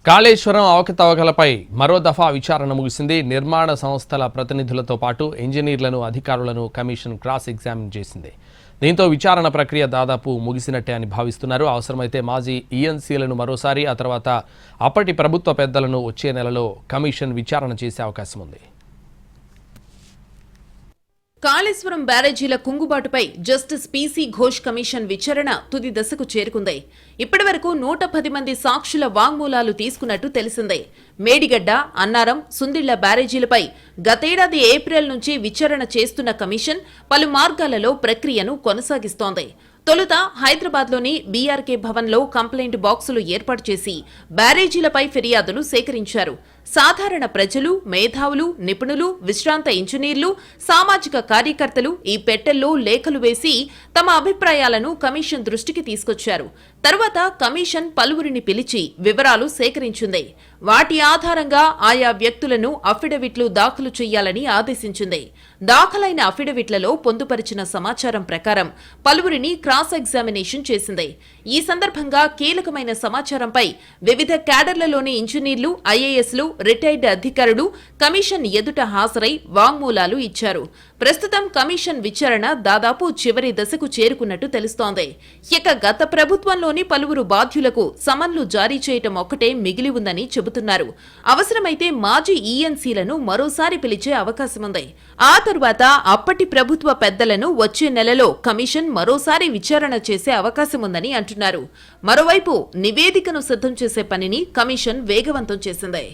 కాళేశ్వరం అవకతవకలపై మరో దఫా విచారణ ముగిసింది. నిర్మాణ సంస్థల ప్రతినిధులతో పాటు ఇంజనీర్లను, అధికారులను కమిషన్ క్రాస్ ఎగ్జామిన్ చేసింది. దీంతో విచారణ ప్రక్రియ దాదాపు ముగిసినట్టే అని భావిస్తున్నారు. అవసరమైతే మాజీ ఈఎన్సీలను మరోసారి, ఆ తర్వాత అప్పటి ప్రభుత్వ పెద్దలను వచ్చే నెలలో కమిషన్ విచారణ చేసే అవకాశం ఉంది. కాళేశ్వరం బ్యారేజీల కుంగుబాటుపై జస్టిస్ పీసీ ఘోష్ కమిషన్ విచారణ తుది దశకు చేరుకుంది. ఇప్పటివరకు 110 మంది సాక్షుల వాంగ్మూలాలు తీసుకున్నట్టు తెలిసిందే. మేడిగడ్డ, అన్నారం, సుందిళ్ల బ్యారేజీలపై గతేడాది ఏప్రిల్ నుంచి విచారణ చేస్తున్న కమిషన్ పలు మార్గాలలో ప్రక్రియను కొనసాగిస్తోంది. తొలుత హైదరాబాద్లోని బీఆర్కే భవన్లో కంప్లైంట్ బాక్సులు ఏర్పాటు చేసి బ్యారేజీలపై ఫిర్యాదులు సేకరించారు. సాధారణ ప్రజలు, మేధావులు, నిపుణులు, విశ్రాంత ఇంజనీర్లు, సామాజిక కార్యకర్తలు ఈ పెట్టెల్లో లేఖలు వేసి తమ అభిప్రాయాలను కమిషన్ దృష్టికి తీసుకొచ్చారు. తరువాత కమిషన్ పలువురిని పిలిచి వివరాలు సేకరించింది. వాటి ఆధారంగా ఆయా వ్యక్తులను అఫిడవిట్లు దాఖలు చేయాలని ఆదేశించింది. దాఖలైన అఫిడవిట్లలో పొందుపరిచిన సమాచారం ప్రకారం పలువురిని క్రాస్ ఎగ్జామినేషన్ చేసింది. ఈ సందర్భంగా కీలకమైన సమాచారంపై వివిధ క్యాడర్లలోని ఇంజనీర్లు, ఐఏఎస్లు, రిటైర్డ్ అధికారులు కమిషన్ ఎదుట హాజరై వాంగ్మూలాలు ఇచ్చారు. ప్రస్తుతం కమిషన్ విచారణ దాదాపు చివరి దశకు చేరుకున్నట్టు తెలుస్తోంది. ఇక గత ప్రభుత్వంలోని పలువురు బాధ్యులకు సమన్లు జారీ చేయటం ఒక్కటే మిగిలి ఉందని చెబుతున్నారు. అవసరమైతే మాజీ ఈఎన్సీలను మరోసారి పిలిచే అవకాశముంది. ఆ తరువాత అప్పటి ప్రభుత్వ పెద్దలను వచ్చే నెలలో కమిషన్ మరోసారి విచారణ చేసే అవకాశముందని అంటున్నారు. మరోవైపు నివేదికను సిద్ధం చేసే పనిని కమిషన్ వేగవంతం చేసింది.